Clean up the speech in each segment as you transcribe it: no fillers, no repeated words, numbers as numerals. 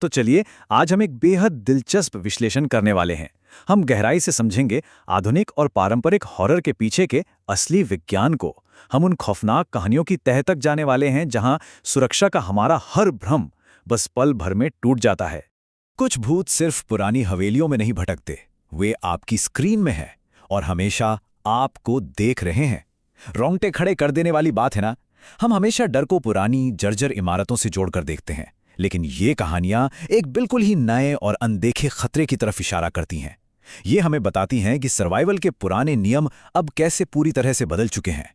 तो चलिए, आज हम एक बेहद दिलचस्प विश्लेषण करने वाले हैं। हम गहराई से समझेंगे आधुनिक और पारंपरिक हॉरर के पीछे के असली विज्ञान को। हम उन खौफनाक कहानियों की तह तक जाने वाले हैं जहां सुरक्षा का हमारा हर भ्रम बस पल भर में टूट जाता है। कुछ भूत सिर्फ पुरानी हवेलियों में नहीं भटकते, वे आपकी स्क्रीन में हैं और हमेशा आपको देख रहे हैं। रोंगटे खड़े कर देने वाली बात है ना। हम हमेशा डर को पुरानी जर्जर इमारतों से जोड़कर देखते हैं, लेकिन ये कहानियां एक बिल्कुल ही नए और अनदेखे खतरे की तरफ इशारा करती हैं। ये हमें बताती हैं कि सर्वाइवल के पुराने नियम अब कैसे पूरी तरह से बदल चुके हैं।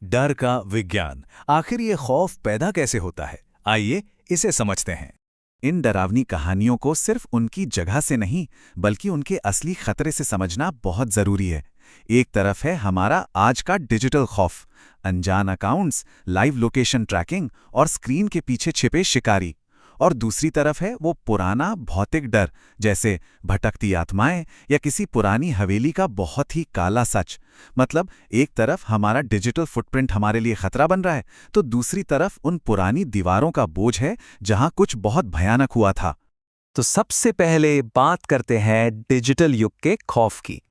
डर का विज्ञान, आखिर ये खौफ पैदा कैसे होता है? आइए इसे समझते हैं। इन डरावनी कहानियों को सिर्फ उनकी जगह से नहीं, बल्कि उनके असली खतरे से समझना बहुत जरूरी है। एक तरफ है हमारा आज का डिजिटल खौफ, अनजान अकाउंट्स, लाइव लोकेशन ट्रैकिंग और स्क्रीन के पीछे छिपे शिकारी। और दूसरी तरफ है वो पुराना भौतिक डर, जैसे भटकती आत्माएं या किसी पुरानी हवेली का बहुत ही काला सच। मतलब एक तरफ हमारा डिजिटल फुटप्रिंट हमारे लिए खतरा बन रहा है, तो दूसरी तरफ उन पुरानी दीवारों का बोझ है जहां कुछ बहुत भयानक हुआ था। तो सबसे पहले बात करते हैं डिजिटल युग के खौफ की।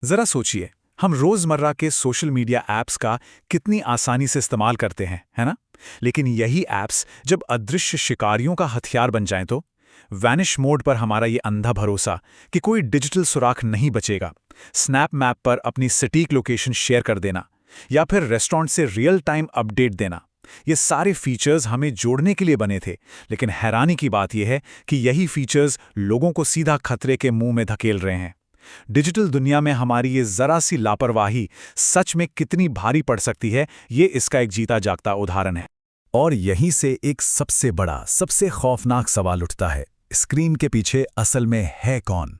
जरा सोचिए, हम रोजमर्रा के सोशल मीडिया ऐप्स का कितनी आसानी से इस्तेमाल करते हैं, है ना? लेकिन यही ऐप्स जब अदृश्य शिकारियों का हथियार बन जाएं तो वैनिश मोड पर हमारा ये अंधा भरोसा कि कोई डिजिटल सुराख नहीं बचेगा, स्नैप मैप पर अपनी सटीक लोकेशन शेयर कर देना या फिर रेस्टोरेंट से रियल टाइम अपडेट देना, ये सारे फीचर्स हमें जोड़ने के लिए बने थे। लेकिन हैरानी की बात यह है कि यही फीचर्स लोगों को सीधा खतरे के मुंह में धकेल रहे हैं। डिजिटल दुनिया में हमारी ये जरा सी लापरवाही सच में कितनी भारी पड़ सकती है, ये इसका एक जीता जागता उदाहरण है। और यहीं से एक सबसे बड़ा, सबसे खौफनाक सवाल उठता है, स्क्रीन के पीछे असल में है कौन?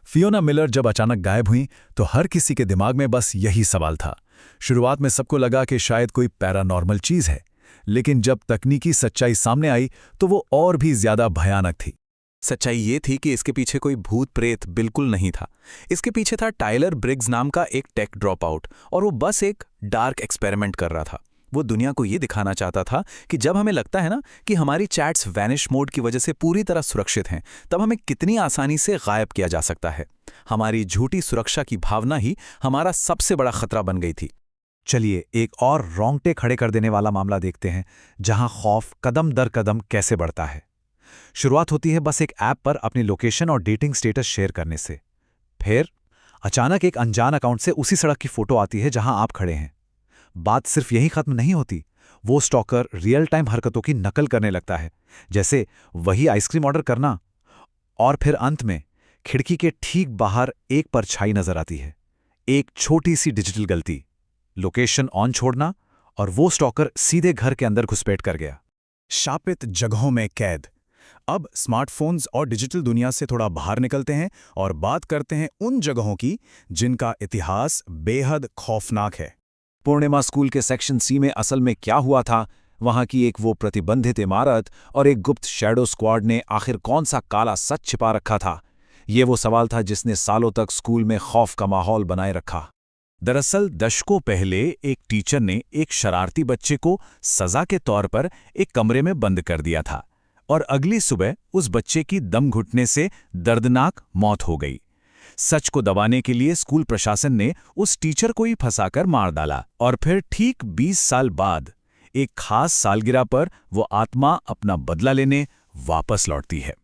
फियोना मिलर जब अचानक गायब हुई तो हर किसी के दिमाग में बस यही सवाल था। शुरुआत में सबको लगा कि शायद कोई पैरानॉर्मल चीज है, लेकिन जब तकनीकी सच्चाई सामने आई तो वो और भी ज्यादा भयानक थी। सच्चाई ये थी कि इसके पीछे कोई भूत प्रेत बिल्कुल नहीं था। इसके पीछे था टाइलर ब्रिग्स नाम का एक टेक ड्रॉप आउट, और वो बस एक डार्क एक्सपेरिमेंट कर रहा था। वो दुनिया को ये दिखाना चाहता था कि जब हमें लगता है ना कि हमारी चैट्स वैनिश मोड की वजह से पूरी तरह सुरक्षित हैं, तब हमें कितनी आसानी से गायब किया जा सकता है। हमारी झूठी सुरक्षा की भावना ही हमारा सबसे बड़ा खतरा बन गई थी। चलिए एक और रोंगटे खड़े कर देने वाला मामला देखते हैं, जहां खौफ कदम दर कदम कैसे बढ़ता है। शुरुआत होती है बस एक ऐप पर अपनी लोकेशन और डेटिंग स्टेटस शेयर करने से। फिर अचानक एक अनजान अकाउंट से उसी सड़क की फोटो आती है जहां आप खड़े हैं। बात सिर्फ यही खत्म नहीं होती, वो स्टॉकर रियल टाइम हरकतों की नकल करने लगता है, जैसे वही आइसक्रीम ऑर्डर करना। और फिर अंत में खिड़की के ठीक बाहर एक परछाई नजर आती है, एक छोटी सी डिजिटल गलती, लोकेशन ऑन छोड़ना, और वो स्टॉकर सीधे घर के अंदर घुसपैठ कर गया। शापित जगहों में कैद। अब स्मार्टफोन्स और डिजिटल दुनिया से थोड़ा बाहर निकलते हैं और बात करते हैं उन जगहों की जिनका इतिहास बेहद खौफनाक है। पूर्णिमा स्कूल के सेक्शन सी में असल में क्या हुआ था? वहां की एक वो प्रतिबंधित इमारत और एक गुप्त शैडो स्क्वाड ने आखिर कौन सा काला सच छिपा रखा था? ये वो सवाल था जिसने सालों तक स्कूल में खौफ का माहौल बनाए रखा। दरअसल दशकों पहले एक टीचर ने एक शरारती बच्चे को सजा के तौर पर एक कमरे में बंद कर दिया था, और अगली सुबह उस बच्चे की दम घुटने से दर्दनाक मौत हो गई। सच को दबाने के लिए स्कूल प्रशासन ने उस टीचर को ही फंसाकर मार डाला, और फिर ठीक 20 साल बाद एक खास सालगिरह पर वो आत्मा अपना बदला लेने वापस लौटती है।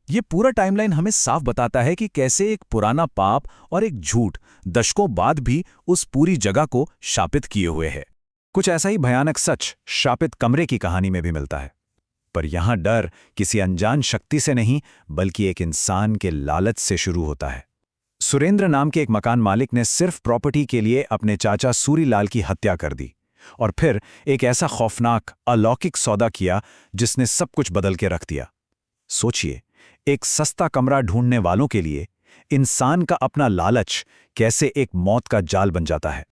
ये पूरा टाइमलाइन हमें साफ बताता है कि कैसे एक पुराना पाप और एक झूठ दशकों बाद भी उस पूरी जगह को शापित किए हुए है। कुछ ऐसा ही भयानक सच शापित कमरे की कहानी में भी मिलता है, पर यहां डर किसी अनजान शक्ति से नहीं, बल्कि एक इंसान के लालच से शुरू होता है। सुरेंद्र नाम के एक मकान मालिक ने सिर्फ प्रॉपर्टी के लिए अपने चाचा सूरीलाल की हत्या कर दी, और फिर एक ऐसा खौफनाक अलौकिक सौदा किया जिसने सब कुछ बदल के रख दिया। सोचिए, एक सस्ता कमरा ढूंढने वालों के लिए इंसान का अपना लालच कैसे एक मौत का जाल बन जाता है।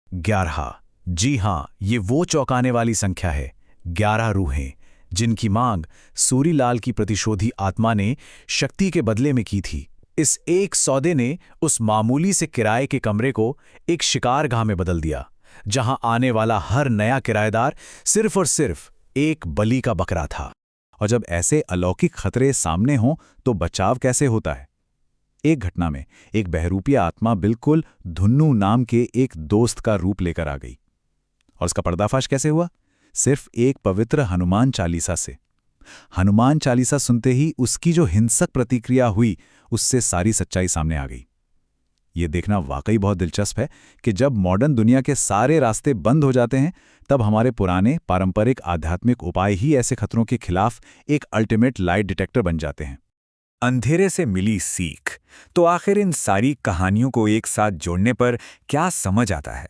11, जी हां, ये वो चौंकाने वाली संख्या है। 11 रूहें जिनकी मांग सूरीलाल की प्रतिशोधी आत्मा ने शक्ति के बदले में की थी। इस एक सौदे ने उस मामूली से किराए के कमरे को एक शिकारगाह में बदल दिया, जहां आने वाला हर नया किराएदार सिर्फ और सिर्फ एक बलि का बकरा था। और जब ऐसे अलौकिक खतरे सामने हों तो बचाव कैसे होता है? एक घटना में एक बहरूपिया आत्मा बिल्कुल धुन्नू नाम के एक दोस्त का रूप लेकर आ गई। और उसका पर्दाफाश कैसे हुआ? सिर्फ एक पवित्र हनुमान चालीसा से। हनुमान चालीसा सुनते ही उसकी जो हिंसक प्रतिक्रिया हुई, उससे सारी सच्चाई सामने आ गई। ये देखना वाकई बहुत दिलचस्प है कि जब मॉडर्न दुनिया के सारे रास्ते बंद हो जाते हैं, तब हमारे पुराने पारंपरिक आध्यात्मिक उपाय ही ऐसे खतरों के खिलाफ एक अल्टीमेट लाइट डिटेक्टर बन जाते हैं। अंधेरे से मिली सीख। तो आखिर इन सारी कहानियों को एक साथ जोड़ने पर क्या समझ आता है?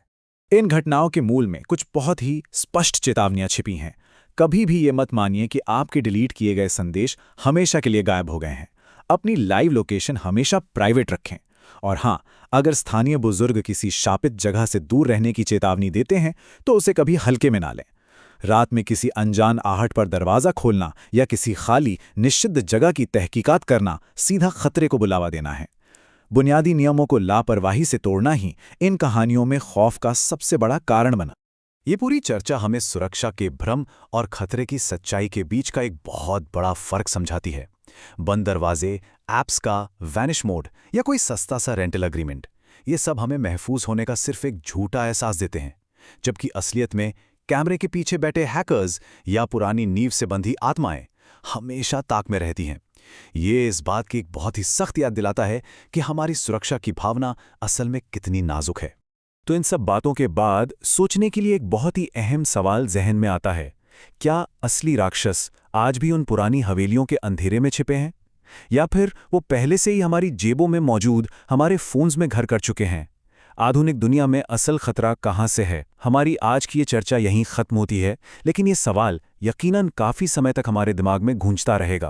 इन घटनाओं के मूल में कुछ बहुत ही स्पष्ट चेतावनियां छिपी हैं। कभी भी ये मत मानिए कि आपके डिलीट किए गए संदेश हमेशा के लिए गायब हो गए हैं। अपनी लाइव लोकेशन हमेशा प्राइवेट रखें। और हाँ, अगर स्थानीय बुजुर्ग किसी शापित जगह से दूर रहने की चेतावनी देते हैं तो उसे कभी हल्के में ना लें। रात में किसी अनजान आहट पर दरवाज़ा खोलना या किसी खाली निषिद्ध जगह की तहकीकात करना सीधा खतरे को बुलावा देना है। बुनियादी नियमों को लापरवाही से तोड़ना ही इन कहानियों में खौफ का सबसे बड़ा कारण बना। ये पूरी चर्चा हमें सुरक्षा के भ्रम और खतरे की सच्चाई के बीच का एक बहुत बड़ा फर्क समझाती है। बंद दरवाजे, ऐप्स का वैनिश मोड या कोई सस्ता सा रेंटल एग्रीमेंट, ये सब हमें महफूज होने का सिर्फ एक झूठा एहसास देते हैं, जबकि असलियत में कैमरे के पीछे बैठे हैकर्स या पुरानी नींव से बंधी आत्माएं हमेशा ताक में रहती हैं। ये इस बात की एक बहुत ही सख्त याद दिलाता है कि हमारी सुरक्षा की भावना असल में कितनी नाजुक है। तो इन सब बातों के बाद सोचने के लिए एक बहुत ही अहम सवाल जहन में आता है, क्या असली राक्षस आज भी उन पुरानी हवेलियों के अंधेरे में छिपे हैं, या फिर वो पहले से ही हमारी जेबों में मौजूद हमारे फोन्स में घर कर चुके हैं? आधुनिक दुनिया में असल खतरा कहाँ से है? हमारी आज की ये चर्चा यहीं खत्म होती है, लेकिन ये सवाल यकीनन काफ़ी समय तक हमारे दिमाग में गूंजता रहेगा।